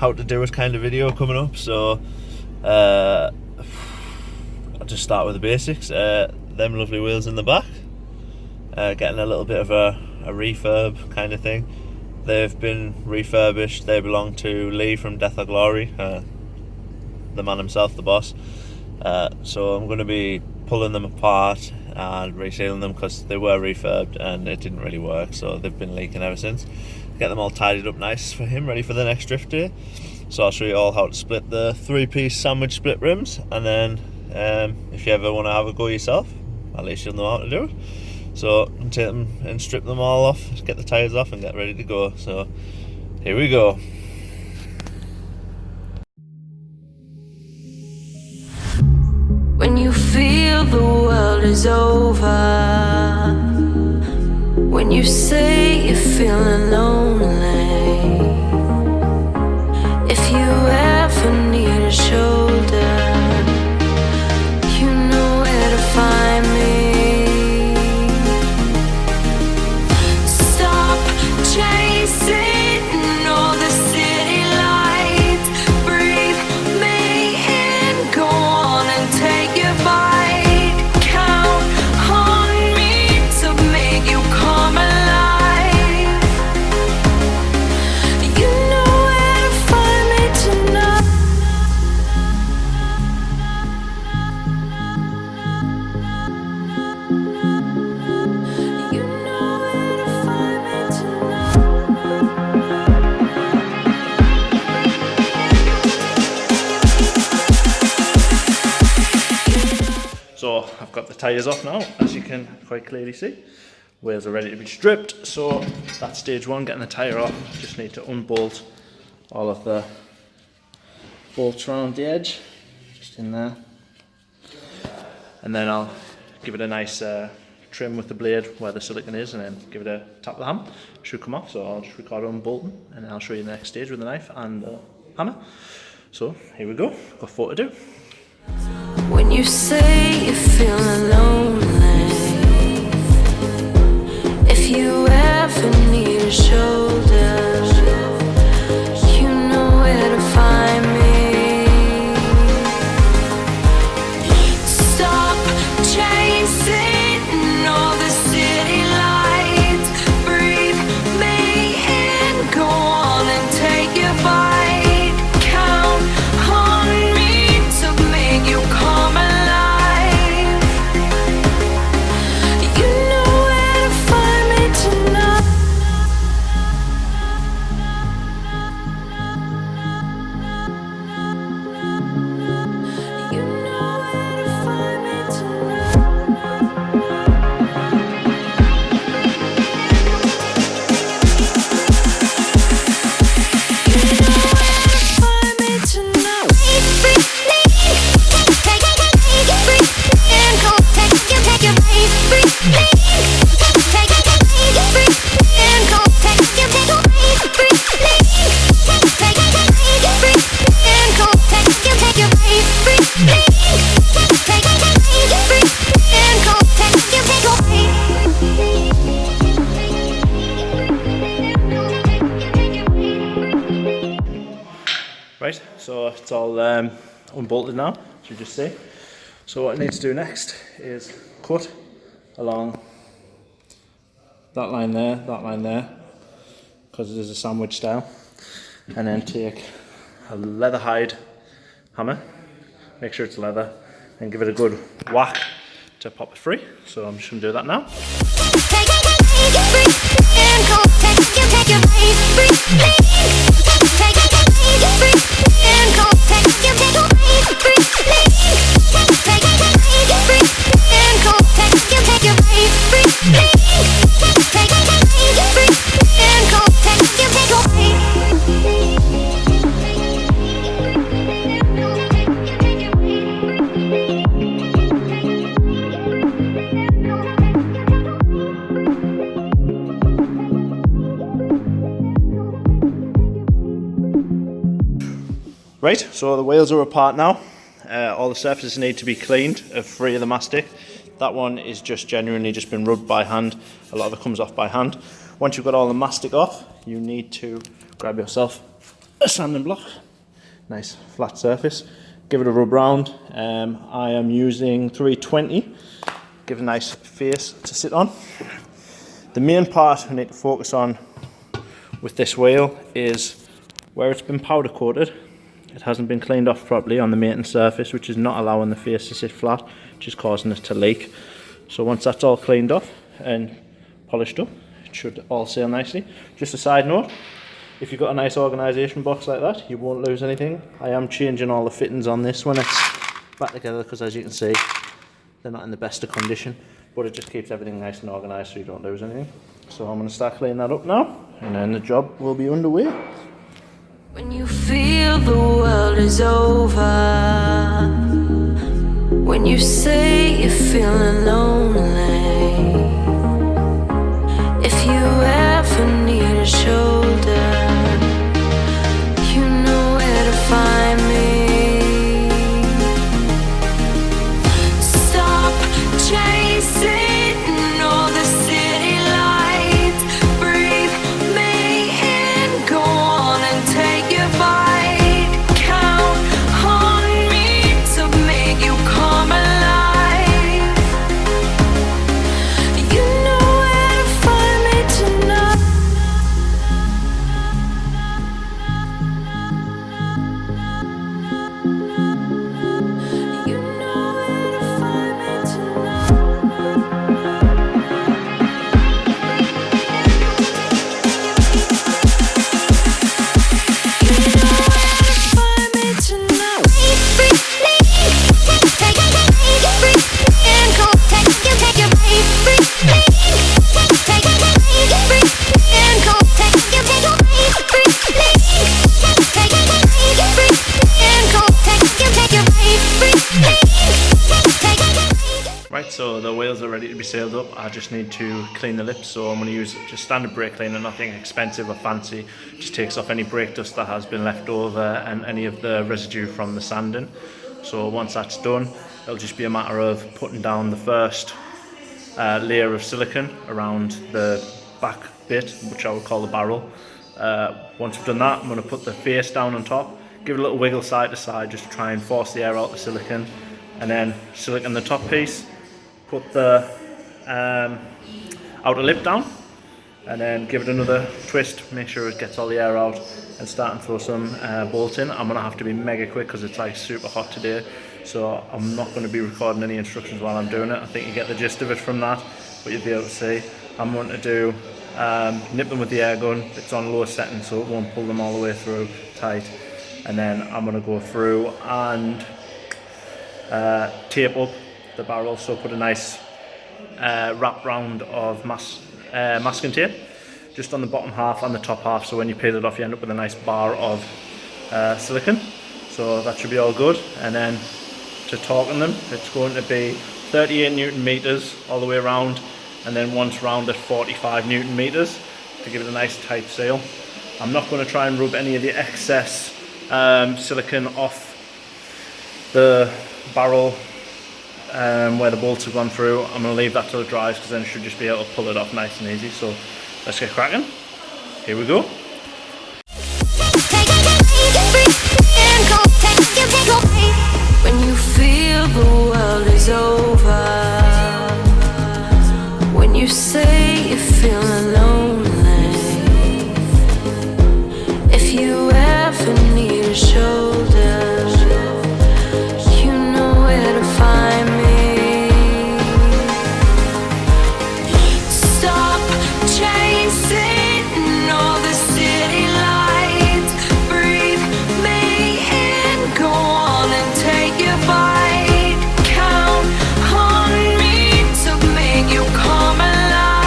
how to do it kind of video coming up, so I'll just start with the basics. Them lovely wheels in the back, getting a little bit of a refurb kind of thing. They've been refurbished. They belong to Lee from Death or Glory, the man himself, the boss. So I'm going to be pulling them apart and resealing them because they were refurbed and it didn't really work, so they've been leaking ever since. Get them all tidied up nice for him, ready for the next drift day. So I'll show you all how to split the 3-piece sandwich split rims, and then if you ever want to have a go yourself, at least you'll know how to do it. So I'll take them and strip them all off, get the tyres off and get ready to go. So here we go. When you feel the world is over, when you say you're feeling lonely, if you ever need a shoulder, you know where to find me. Stop chasing all the city lights, breathe me in, go on and take your bite, count on me to make you come alive. You know where to find me tonight. You know where to find me tonight. So I've got the tyres off now, as you can quite clearly see. Wheels are ready to be stripped, so that's stage one, getting the tyre off. Just need to unbolt all of the bolts around the edge, just in there. And then I'll give it a nice trim with the blade where the silicone is, and then give it a tap with the hammer. It should come off, so I'll just record unbolting, and then I'll show you the next stage with the knife and the hammer. So here we go, got 4 to do. When you say you're feeling lonely, if you ever need a shoulder, you know where to find me. Stop chasing all the city lights, breathe me in, go on and take your bite, count on me to make you come alive. You know where to find me tonight. You know where to find me tonight. Find me tonight. Right, so it's all unbolted now, as you just see. So what I need to do next is cut along that line there, because it is a sandwich style, and then take a leather hide hammer, make sure it's leather, and give it a good whack to pop it free. So I'm just going to do that now. Right, so the wheels are apart now. All the surfaces need to be cleaned, free of the mastic. That one is just genuinely just been rubbed by hand. A lot of it comes off by hand. Once you've got all the mastic off, you need to grab yourself a sanding block, nice flat surface, give it a rub round. I am using 320, give it a nice face to sit on. The main part I need to focus on with this wheel is where it's been powder coated. It hasn't been cleaned off properly on the maintenance surface, which is not allowing the face to sit flat, which is causing it to leak. So once that's all cleaned off and polished up, it should all sail nicely. Just a side note, if you've got a nice organisation box like that, you won't lose anything. I am changing all the fittings on this when it's back together, because as you can see, they're not in the best of condition, but it just keeps everything nice and organised so you don't lose anything. So I'm going to start cleaning that up now, and then the job will be underway. When you feel the world is over, when you say you're feeling lonely, if you ever need a shoulder, you know where to find me. Stop chasing all the city lights, breathe me in, go on and take your bite, count on me to make you come alive. You know where to find me tonight. You know where to find me Right, so the wheels are ready to be sealed up. I just need to clean the lips, so I'm going to use just standard brake cleaner, nothing expensive or fancy. Just takes off any brake dust that has been left over and any of the residue from the sanding. So once that's done, it'll just be a matter of putting down the first layer of silicone around the back bit, which I would call the barrel. Once we've done that, I'm going to put the face down on top, give it a little wiggle side to side just to try and force the air out the silicone, and then silicone the top piece, put the outer lip down, and then give it another twist, make sure it gets all the air out, and start and throw some bolts in. I'm going to have to be mega quick because it's like super hot today, so I'm not going to be recording any instructions while I'm doing it. I think you get the gist of it from that, but you'll be able to see. I'm going to do nip them with the air gun. It's on low setting so it won't pull them all the way through tight, and then I'm going to go through and tape up the barrel, so put a nice wrap round of masking tape just on the bottom half and the top half, so when you peel it off you end up with a nice bar of silicone. So that should be all good. And then to torquing them, it's going to be 38 Newton meters all the way around, and then once round at 45 Newton meters to give it a nice tight seal. I'm not going to try and rub any of the excess silicone off the barrel where the bolts have gone through. I'm going to leave that till it dries, because then it should just be able to pull it off nice and easy. So let's get cracking. Here we go. When you feel the world is over, when you say you're feeling lonely, if you ever need a shoulder, you know where to find me. Stop chasing all the city lights, breathe me in, go on and take your bite, count on me to make you come alive.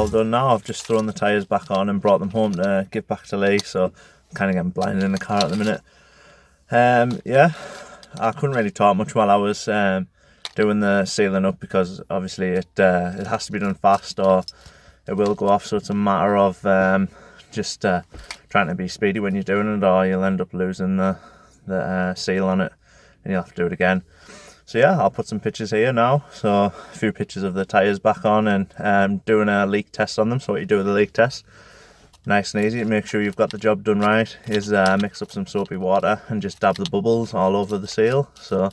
all done now. I've just thrown the tyres back on and brought them home to give back to Lee, so I'm kind of getting blinded in the car at the minute. Yeah, I couldn't really talk much while I was doing the sealing up, because obviously it has to be done fast or it will go off, so it's a matter of just trying to be speedy when you're doing it, or you'll end up losing the seal on it and you'll have to do it again. So yeah, I'll put some pictures here now. So a few pictures of the tyres back on and doing a leak test on them. So what you do with a leak test, nice and easy to make sure you've got the job done right, is mix up some soapy water and just dab the bubbles all over the seal. So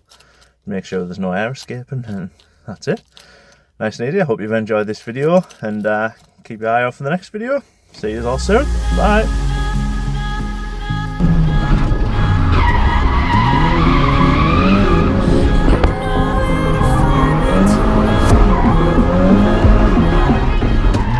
make sure there's no air escaping, and that's it. Nice and easy. I hope you've enjoyed this video, and keep your eye out for the next video. See you all soon. Bye.